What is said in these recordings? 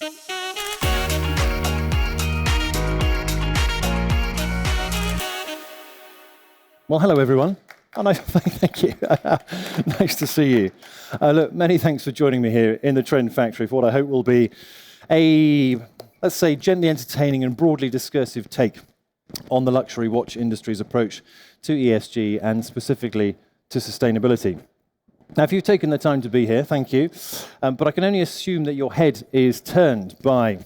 Well, hello everyone. Oh, nice, thank you. Nice to see you. Look, many thanks for joining me here in the Trend Factory for what I hope will be a, let's say, gently entertaining and broadly discursive take on the luxury watch industry's approach to ESG and specifically to sustainability. Now, if you've taken the time to be here, thank you. But I can only assume that your head is turned by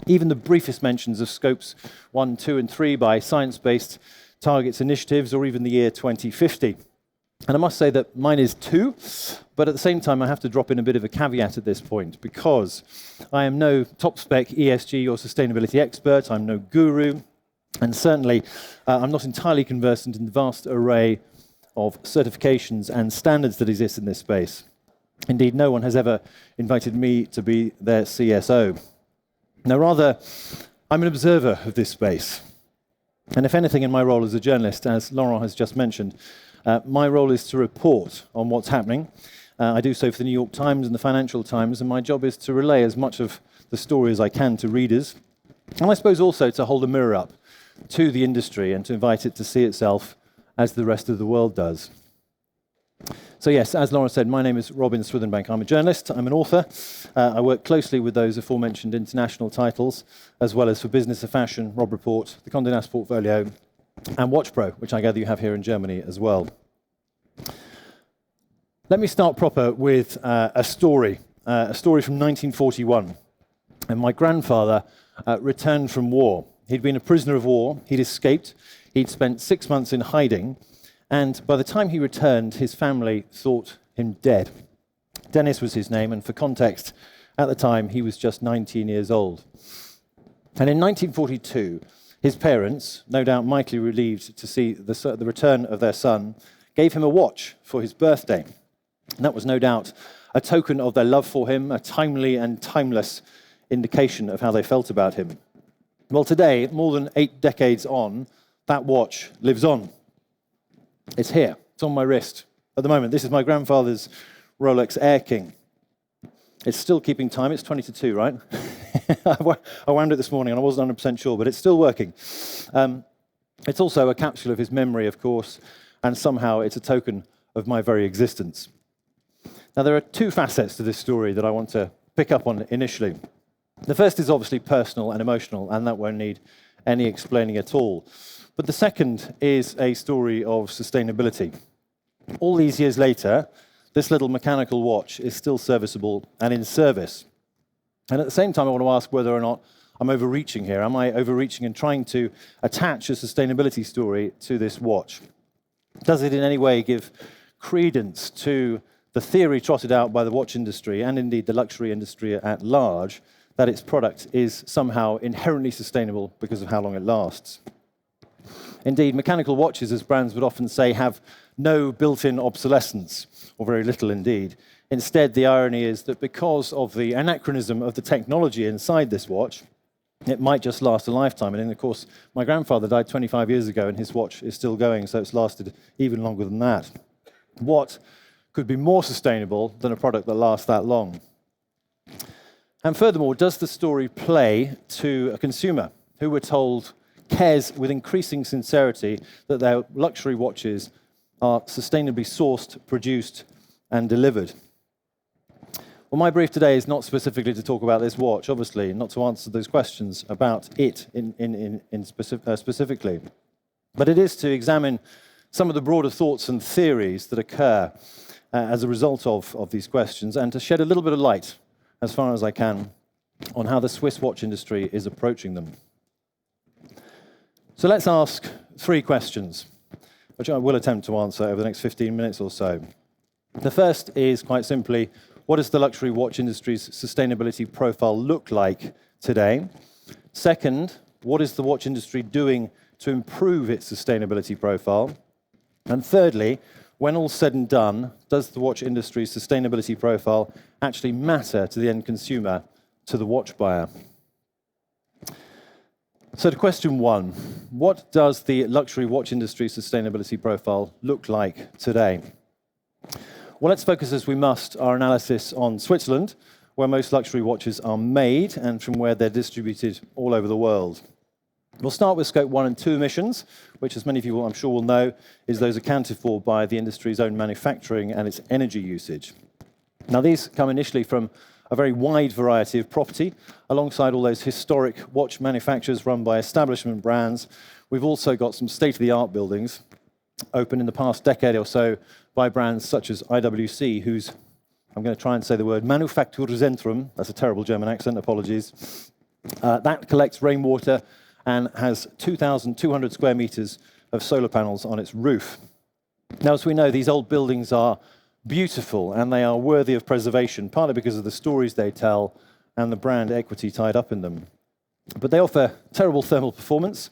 even the briefest mentions of scopes 1, 2, and 3 by science-based targets initiatives, or even the year 2050. And I must say that mine is too, but at the same time I have to drop in a bit of a caveat at this point, because I am no top-spec ESG or sustainability expert, I'm no guru, and certainly I'm not entirely conversant in the vast array of certifications and standards that exist in this space. Indeed, no one has ever invited me to be their CSO. Now, rather, I'm an observer of this space. And if anything, in my role as a journalist, as Laurent has just mentioned, my role is to report on what's happening. I do so for the New York Times and the Financial Times, and my job is to relay as much of the story as I can to readers. And I suppose also to hold a mirror up to the industry and to invite it to see itself as the rest of the world does. So yes, as Laura said, my name is Robin Swithinbank. I'm a journalist, I'm an author. I work closely with those aforementioned international titles, as well as for Business of Fashion, Robb Report, the Condé Nast Portfolio, and WatchPro, which I gather you have here in Germany as well. Let me start proper with a story from 1941. And my grandfather returned from war. He'd been a prisoner of war, he'd escaped, he'd spent 6 months in hiding, and by the time he returned, his family thought him dead. Dennis was his name, and for context, at the time, he was just 19 years old. And in 1942, his parents, no doubt mightily relieved to see the return of their son, gave him a watch for his birthday. And that was no doubt a token of their love for him, a timely and timeless indication of how they felt about him. Well, today, more than 8 decades on, that watch lives on. It's here. It's on my wrist at the moment. This is my grandfather's Rolex Air King. It's still keeping time. It's 20 to 2, right? I wound it this morning and I wasn't 100% sure, but it's still working. It's also a capsule of his memory, of course, and somehow it's a token of my very existence. Now, there are 2 facets to this story that I want to pick up on initially. The first is obviously personal and emotional, and that won't need any explaining at all. But the second is a story of sustainability. All these years later, this little mechanical watch is still serviceable and in service. And at the same time, I want to ask whether or not I'm overreaching here. Am I overreaching and trying to attach a sustainability story to this watch? Does it in any way give credence to the theory trotted out by the watch industry, and indeed the luxury industry at large, that its product is somehow inherently sustainable because of how long it lasts? Indeed, mechanical watches, as brands would often say, have no built-in obsolescence, or very little indeed. Instead, the irony is that because of the anachronism of the technology inside this watch, it might just last a lifetime. And of course, my grandfather died 25 years ago, and his watch is still going, so it's lasted even longer than that. What could be more sustainable than a product that lasts that long? And furthermore, does the story play to a consumer who we're told cares with increasing sincerity that their luxury watches are sustainably sourced, produced, and delivered? Well, my brief today is not specifically to talk about this watch, obviously, not to answer those questions about it specifically, but it is to examine some of the broader thoughts and theories that occur as a result of these questions, and to shed a little bit of light, as far as I can, on how the Swiss watch industry is approaching them. So let's ask 3 questions, which I will attempt to answer over the next 15 minutes or so. The first is quite simply, what does the luxury watch industry's sustainability profile look like today? Second, what is the watch industry doing to improve its sustainability profile? And thirdly, when all's said and done, does the watch industry's sustainability profile actually matter to the end consumer, to the watch buyer? So to question 1, what does the luxury watch industry sustainability profile look like today? Well, let's focus as we must our analysis on Switzerland, where most luxury watches are made and from where they're distributed all over the world. We'll start with Scope 1 and 2 emissions, which, as many of you, I'm sure, will know, is those accounted for by the industry's own manufacturing and its energy usage. Now, these come initially from a very wide variety of property, alongside all those historic watch manufacturers run by establishment brands. We've also got some state-of-the-art buildings opened in the past decade or so by brands such as IWC, whose, I'm going to try and say the word, Manufakturzentrum, that's a terrible German accent, apologies, that collects rainwater and has 2,200 square meters of solar panels on its roof. Now, as we know, these old buildings are beautiful and they are worthy of preservation, partly because of the stories they tell and the brand equity tied up in them. But they offer terrible thermal performance,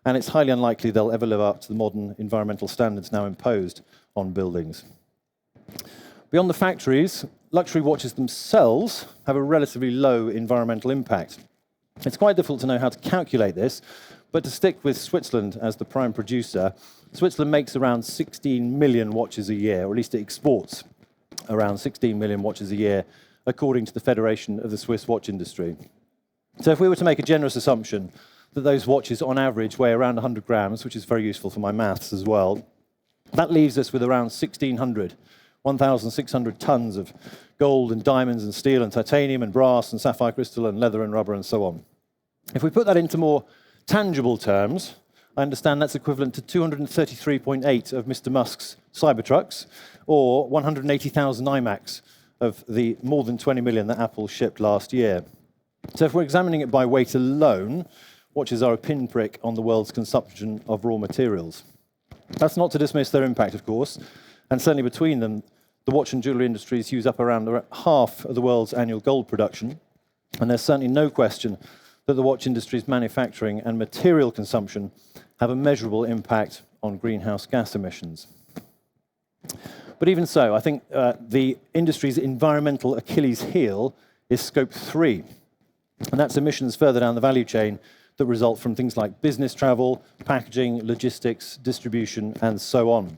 and it's highly unlikely they'll ever live up to the modern environmental standards now imposed on buildings. Beyond the factories, luxury watches themselves have a relatively low environmental impact. It's quite difficult to know how to calculate this, but to stick with Switzerland as the prime producer, Switzerland makes around 16 million watches a year, or at least it exports around 16 million watches a year, according to the Federation of the Swiss Watch Industry. So if we were to make a generous assumption that those watches on average weigh around 100 grams, which is very useful for my maths as well, that leaves us with around 1,600 tons of gold and diamonds and steel and titanium and brass and sapphire crystal and leather and rubber and so on. If we put that into more tangible terms, I understand that's equivalent to 233.8 of Mr. Musk's Cybertrucks, or 180,000 iMacs of the more than 20 million that Apple shipped last year. So if we're examining it by weight alone, watches are a pinprick on the world's consumption of raw materials. That's not to dismiss their impact, of course, and certainly between them, the watch and jewellery industries use up around half of the world's annual gold production, and there's certainly no question that the watch industry's manufacturing and material consumption have a measurable impact on greenhouse gas emissions. But even so, I think the industry's environmental Achilles heel is Scope 3, and that's emissions further down the value chain that result from things like business travel, packaging, logistics, distribution, and so on.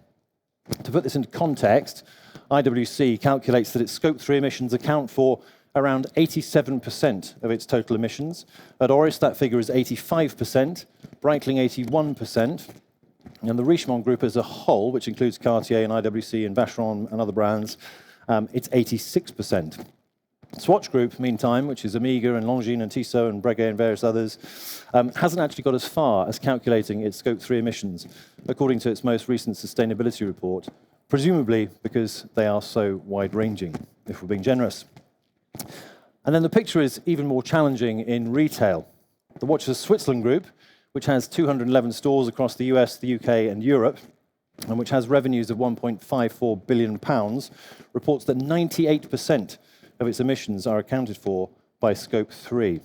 To put this into context, IWC calculates that its Scope 3 emissions account for around 87% of its total emissions. At Oris, that figure is 85%, Breitling 81%, and the Richemont Group as a whole, which includes Cartier and IWC and Vacheron and other brands, it's 86%. Swatch Group, meantime, which is Omega and Longines and Tissot and Breguet and various others, hasn't actually got as far as calculating its Scope 3 emissions, according to its most recent sustainability report, presumably because they are so wide-ranging, if we're being generous. And then the picture is even more challenging in retail. The Watches of Switzerland Group, which has 211 stores across the US, the UK, and Europe, and which has revenues of £1.54 billion, reports that 98% of its emissions are accounted for by Scope 3.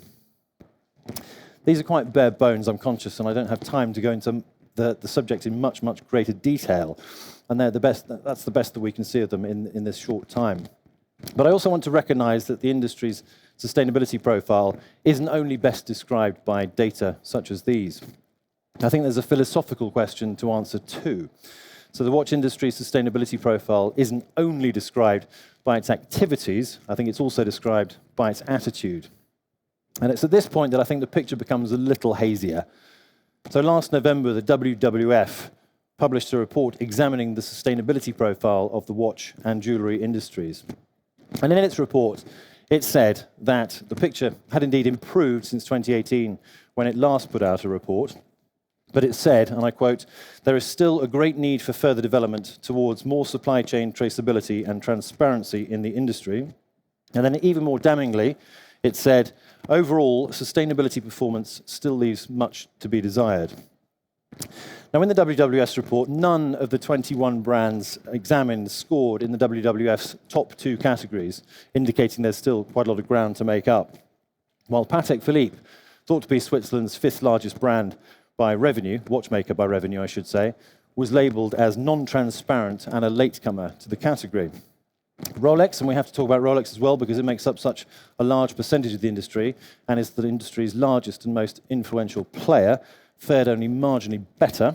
These are quite bare bones, I'm conscious, and I don't have time to go into the subject in much, much greater detail, and they're the best. That's the best that we can see of them in this short time. But I also want to recognize that the industry's sustainability profile isn't only best described by data such as these. I think there's a philosophical question to answer too. So the watch industry's sustainability profile isn't only described by its activities, I think it's also described by its attitude. And it's at this point that I think the picture becomes a little hazier. So last November, the WWF published a report examining the sustainability profile of the watch and jewellery industries. And in its report, it said that the picture had indeed improved since 2018, when it last put out a report. But it said, and I quote, "There is still a great need for further development towards more supply chain traceability and transparency in the industry." And then even more damningly, it said, "Overall, sustainability performance still leaves much to be desired." Now, in the WWF's report, none of the 21 brands examined scored in the WWF's top 2 categories, indicating there's still quite a lot of ground to make up. While Patek Philippe, thought to be Switzerland's 5th largest brand by revenue, watchmaker by revenue, I should say, was labelled as non-transparent and a latecomer to the category. Rolex, and we have to talk about Rolex as well because it makes up such a large percentage of the industry and is the industry's largest and most influential player, fared only marginally better.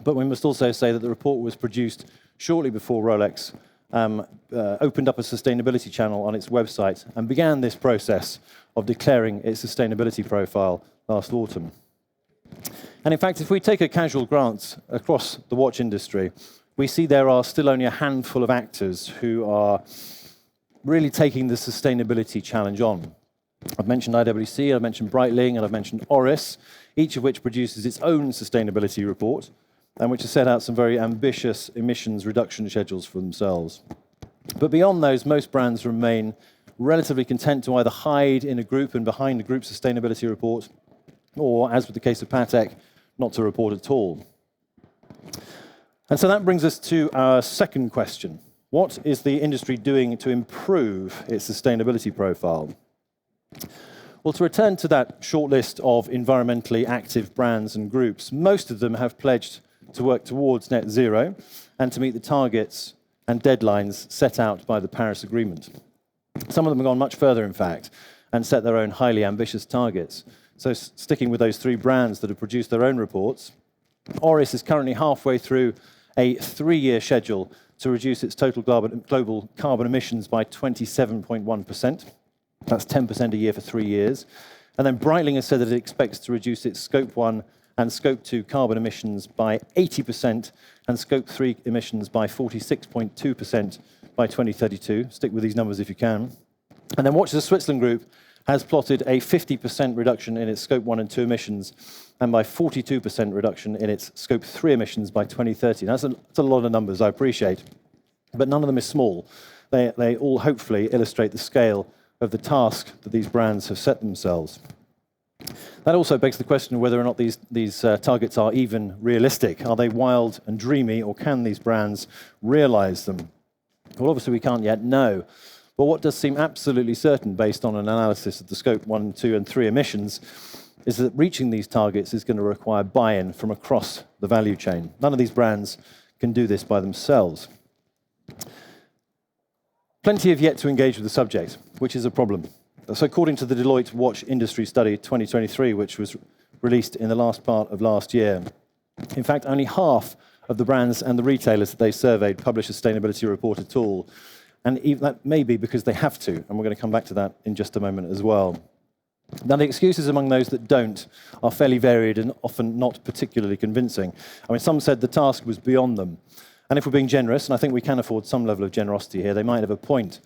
But we must also say that the report was produced shortly before Rolex opened up a sustainability channel on its website and began this process of declaring its sustainability profile last autumn. And in fact, if we take a casual glance across the watch industry, we see there are still only a handful of actors who are really taking the sustainability challenge on. I've mentioned IWC, I've mentioned Breitling, and I've mentioned Oris, each of which produces its own sustainability report, and which has set out some very ambitious emissions reduction schedules for themselves. But beyond those, most brands remain relatively content to either hide in a group and behind a group sustainability report, or, as with the case of Patek, not to report at all. And so that brings us to our second question. What is the industry doing to improve its sustainability profile? Well, to return to that short list of environmentally active brands and groups, most of them have pledged to work towards net zero and to meet the targets and deadlines set out by the Paris Agreement. Some of them have gone much further, in fact, and set their own highly ambitious targets. So sticking with those three brands that have produced their own reports, Oris is currently halfway through a 3-year schedule to reduce its total global carbon emissions by 27.1%. That's 10% a year for 3 years. And then Breitling has said that it expects to reduce its Scope 1 and Scope 2 carbon emissions by 80% and Scope 3 emissions by 46.2% by 2032. Stick with these numbers if you can. And then Watches of Switzerland Group has plotted a 50% reduction in its Scope 1 and 2 emissions and by 42% reduction in its Scope 3 emissions by 2030. Now, that's a lot of numbers, I appreciate, but none of them is small. They all hopefully illustrate the scale of the task that these brands have set themselves. That also begs the question of whether or not these targets are even realistic. Are they wild and dreamy, or can these brands realize them? Well, obviously we can't yet know. But what does seem absolutely certain, based on an analysis of the Scope 1, 2, and 3 emissions, is that reaching these targets is going to require buy-in from across the value chain. None of these brands can do this by themselves. Plenty have yet to engage with the subject, which is a problem. So according to the Deloitte Watch Industry Study 2023, which was released in the last part of last year, in fact, only half of the brands and the retailers that they surveyed publish a sustainability report at all. And even that may be because they have to, and we're going to come back to that in just a moment as well. Now, the excuses among those that don't are fairly varied and often not particularly convincing. I mean, some said the task was beyond them. And if we're being generous, and I think we can afford some level of generosity here, they might have a point.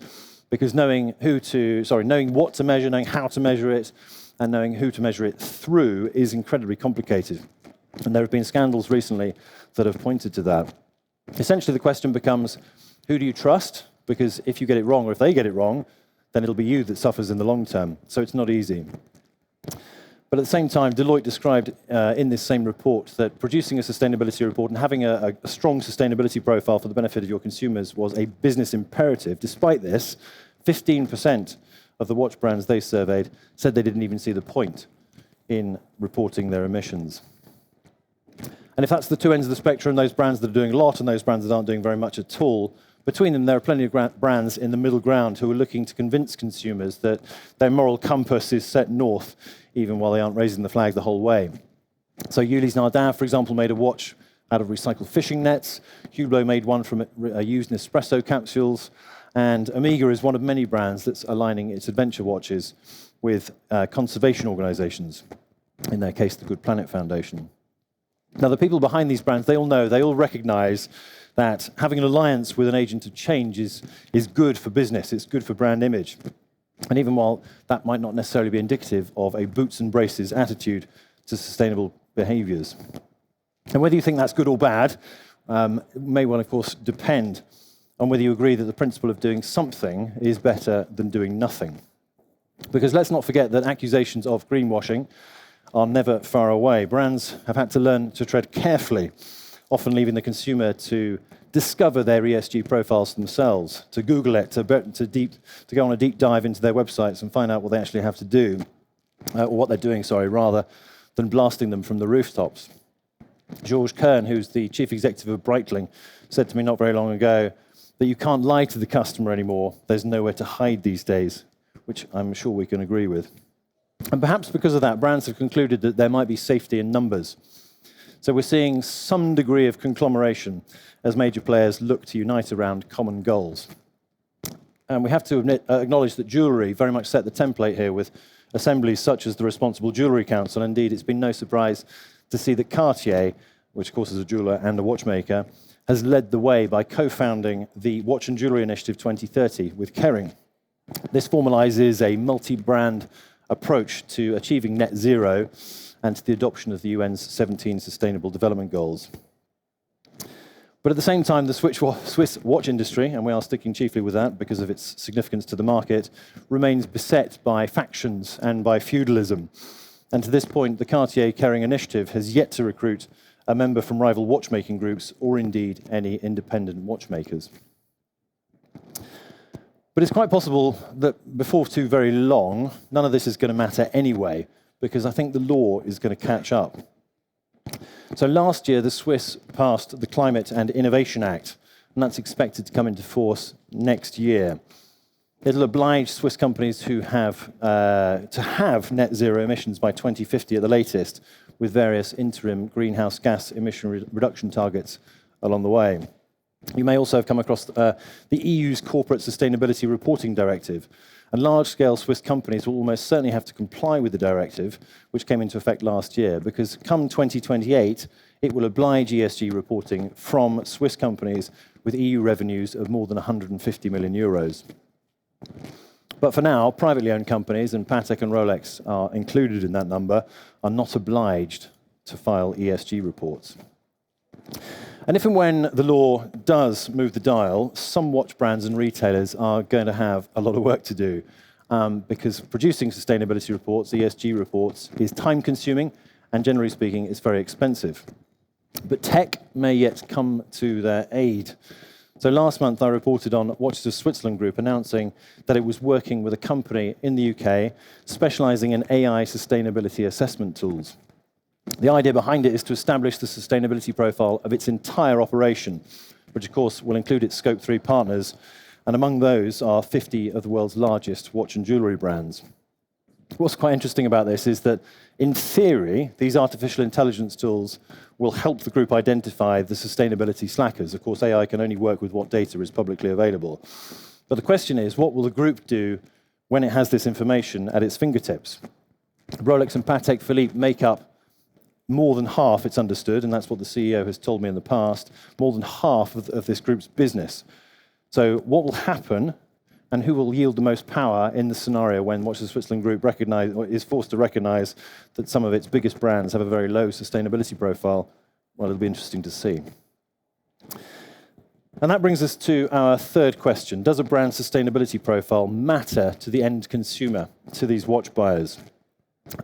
Because knowing what to measure, knowing how to measure it, and knowing who to measure it through is incredibly complicated. And there have been scandals recently that have pointed to that. Essentially, the question becomes, who do you trust? Because if you get it wrong, or if they get it wrong, then it'll be you that suffers in the long term. So it's not easy. But at the same time, Deloitte described in this same report that producing a sustainability report and having a strong sustainability profile for the benefit of your consumers was a business imperative. Despite this, 15% of the watch brands they surveyed said they didn't even see the point in reporting their emissions. And if that's the two ends of the spectrum, those brands that are doing a lot and those brands that aren't doing very much at all, between them there are plenty of brands in the middle ground who are looking to convince consumers that their moral compass is set north, even while they aren't raising the flag the whole way. So Ulysse Nardin, for example, made a watch out of recycled fishing nets. Hublot made one from used Nespresso capsules. And Omega is one of many brands that's aligning its adventure watches with conservation organizations, in their case, the Good Planet Foundation. Now, the people behind these brands, they all recognize that having an alliance with an agent of change is good for business, it's good for brand image. And even while that might not necessarily be indicative of a boots and braces attitude to sustainable behaviors. And whether you think that's good or bad may well, of course, depend on whether you agree that the principle of doing something is better than doing nothing. Because let's not forget that accusations of greenwashing are never far away. Brands have had to learn to tread carefully, often leaving the consumer to discover their ESG profiles themselves, to Google it, to go on a deep dive into their websites and find out what they actually have to do, or what they're doing, rather than blasting them from the rooftops. Georges Kern, who's the chief executive of Breitling, said to me not very long ago that you can't lie to the customer anymore. There's nowhere to hide these days, which I'm sure we can agree with. And perhaps because of that, brands have concluded that there might be safety in numbers. So we're seeing some degree of conglomeration as major players look to unite around common goals. And we have to acknowledge that jewellery very much set the template here with assemblies such as the Responsible Jewellery Council. Indeed, it's been no surprise to see that Cartier, which of course is a jeweller and a watchmaker, has led the way by co-founding the Watch and Jewellery Initiative 2030 with Kering. This formalises a multi-brand approach to achieving net zero and to the adoption of the UN's 17 Sustainable Development Goals. But at the same time, the Swiss watch industry, and we are sticking chiefly with that because of its significance to the market, remains beset by factions and by feudalism. And to this point, the Cartier-Kering initiative has yet to recruit a member from rival watchmaking groups or indeed any independent watchmakers. But it's quite possible that before too very long, none of this is going to matter anyway, because I think the law is going to catch up. So last year, the Swiss passed the Climate and Innovation Act, and that's expected to come into force next year. It'll oblige Swiss companies to have net zero emissions by 2050 at the latest, with various interim greenhouse gas emission reduction targets along the way. You may also have come across the EU's Corporate Sustainability Reporting Directive, and large-scale Swiss companies will almost certainly have to comply with the directive, which came into effect last year, because come 2028, it will oblige ESG reporting from Swiss companies with EU revenues of more than 150 million euros. But for now, privately owned companies, and Patek and Rolex are included in that number, are not obliged to file ESG reports. And if and when the law does move the dial, some watch brands and retailers are going to have a lot of work to do, because producing sustainability reports, ESG reports, is time-consuming, and generally speaking, it's very expensive. But tech may yet come to their aid. So last month, I reported on Watches of Switzerland Group announcing that it was working with a company in the UK specializing in AI sustainability assessment tools. The idea behind it is to establish the sustainability profile of its entire operation, which of course will include its Scope 3 partners, and among those are 50 of the world's largest watch and jewellery brands. What's quite interesting about this is that, in theory, these artificial intelligence tools will help the group identify the sustainability slackers. Of course, AI can only work with what data is publicly available. But the question is, what will the group do when it has this information at its fingertips? Rolex and Patek Philippe make up more than half, it's understood, and that's what the CEO has told me in the past, more than half of this group's business. So what will happen, and who will yield the most power in the scenario when Watches of Switzerland Group is forced to recognize that some of its biggest brands have a very low sustainability profile? Well, it'll be interesting to see. And that brings us to our third question. Does a brand sustainability profile matter to the end consumer, to these watch buyers?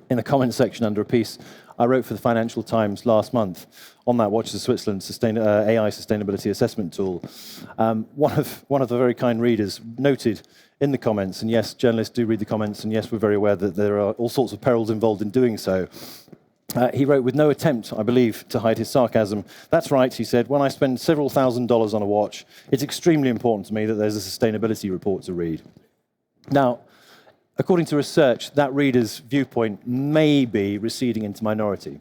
In the comment section under a piece I wrote for the Financial Times last month on that Watches of Switzerland AI sustainability assessment tool, one of the very kind readers noted in the comments, and yes, journalists do read the comments, and yes, we're very aware that there are all sorts of perils involved in doing so. He wrote, with no attempt, I believe, to hide his sarcasm, "That's right," he said, "when I spend several $1,000s on a watch, it's extremely important to me that there's a sustainability report to read." Now, according to research, that reader's viewpoint may be receding into minority.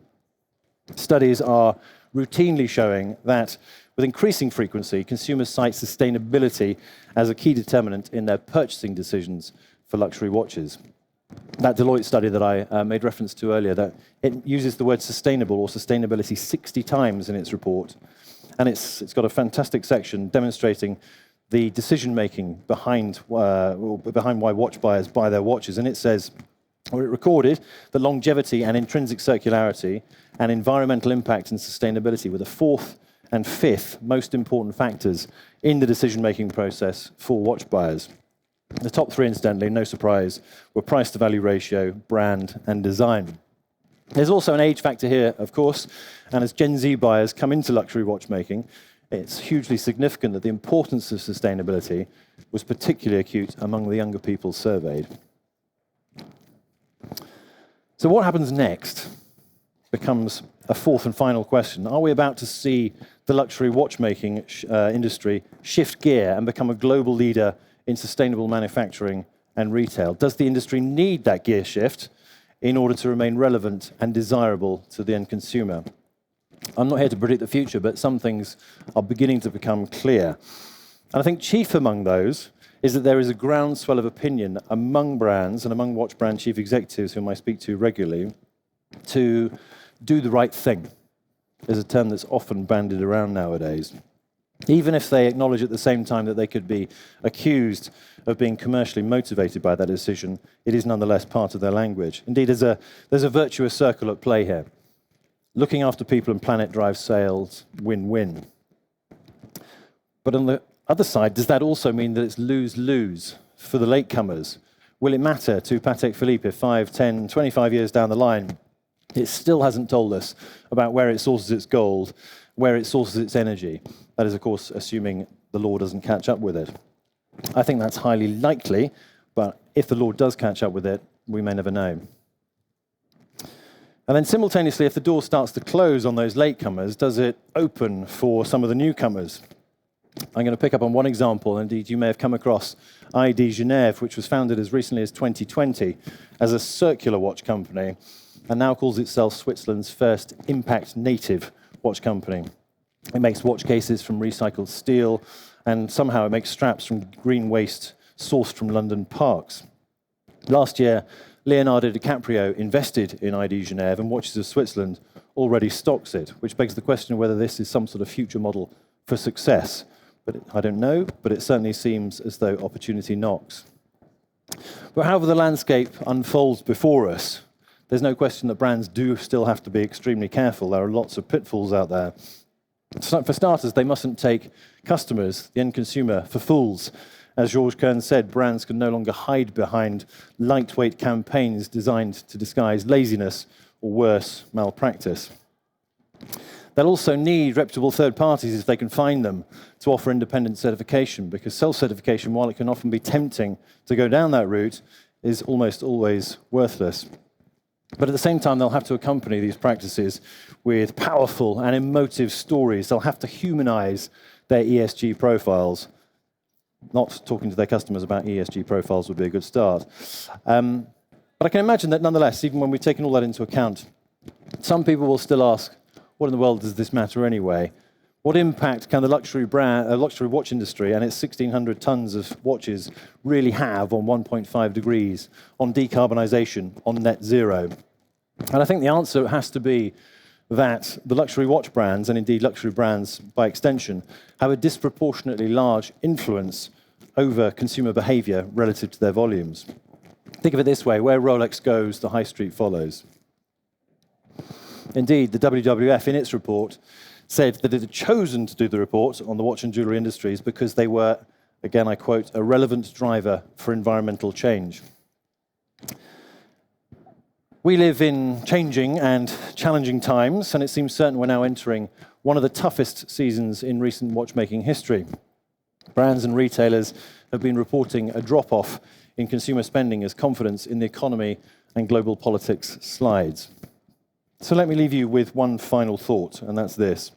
Studies are routinely showing that with increasing frequency, consumers cite sustainability as a key determinant in their purchasing decisions for luxury watches. That Deloitte study that I made reference to earlier, that it uses the word sustainable or sustainability 60 times in its report. And it's got a fantastic section demonstrating the decision-making behind why watch buyers buy their watches. And it says, or it recorded, that longevity and intrinsic circularity and environmental impact and sustainability were the fourth and fifth most important factors in the decision-making process for watch buyers. The top three, incidentally, no surprise, were price-to-value ratio, brand, and design. There's also an age factor here, of course, and as Gen Z buyers come into luxury watchmaking, it's hugely significant that the importance of sustainability was particularly acute among the younger people surveyed. So what happens next becomes a fourth and final question. Are we about to see the luxury watchmaking industry shift gear and become a global leader in sustainable manufacturing and retail? Does the industry need that gear shift in order to remain relevant and desirable to the end consumer? I'm not here to predict the future, but some things are beginning to become clear. And I think chief among those is that there is a groundswell of opinion among brands and among watch brand chief executives whom I speak to regularly to do the right thing. There's a term that's often bandied around nowadays. Even if they acknowledge at the same time that they could be accused of being commercially motivated by that decision, it is nonetheless part of their language. Indeed, there's a virtuous circle at play here. Looking after people and planet drives sales, win-win. But on the other side, does that also mean that it's lose-lose for the latecomers? Will it matter to Patek Philippe if 5, 10, 25 years down the line, it still hasn't told us about where it sources its gold, where it sources its energy? That is, of course, assuming the law doesn't catch up with it. I think that's highly likely, but if the law does catch up with it, we may never know. And then simultaneously, if the door starts to close on those latecomers, does it open for some of the newcomers? I'm going to pick up on one example. Indeed, you may have come across ID Genève, which was founded as recently as 2020 as a circular watch company and now calls itself Switzerland's first impact native watch company. It makes watch cases from recycled steel, and somehow it makes straps from green waste sourced from London parks. Last year, Leonardo DiCaprio invested in ID Genève, and Watches of Switzerland already stocks it, which begs the question of whether this is some sort of future model for success. But I don't know, but it certainly seems as though opportunity knocks. But however the landscape unfolds before us, there's no question that brands do still have to be extremely careful. There are lots of pitfalls out there. So for starters, they mustn't take customers, the end consumer, for fools. As Georges Kern said, brands can no longer hide behind lightweight campaigns designed to disguise laziness or worse, malpractice. They'll also need reputable third parties, if they can find them, to offer independent certification, because self-certification, while it can often be tempting to go down that route, is almost always worthless. But at the same time, they'll have to accompany these practices with powerful and emotive stories. They'll have to humanize their ESG profiles. Not talking to their customers about ESG profiles would be a good start. But I can imagine that nonetheless, even when we've taken all that into account, some people will still ask, what in the world does this matter anyway? What impact can the luxury watch industry and its 1,600 tons of watches really have on 1.5 degrees, on decarbonisation, on net zero? And I think the answer has to be that the luxury watch brands, and indeed luxury brands by extension, have a disproportionately large influence over consumer behaviour relative to their volumes. Think of it this way, where Rolex goes, the high street follows. Indeed, the WWF, in its report, said that it had chosen to do the report on the watch and jewellery industries because they were, again I quote, a relevant driver for environmental change. We live in changing and challenging times, and it seems certain we're now entering one of the toughest seasons in recent watchmaking history. Brands and retailers have been reporting a drop-off in consumer spending as confidence in the economy and global politics slides. So let me leave you with one final thought, and that's this.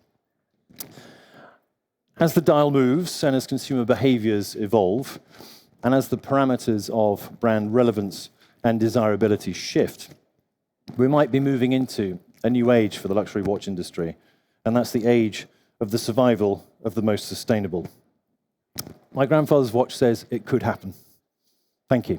As the dial moves and as consumer behaviours evolve, and as the parameters of brand relevance and desirability shift, we might be moving into a new age for the luxury watch industry, and that's the age of the survival of the most sustainable. My grandfather's watch says it could happen. Thank you.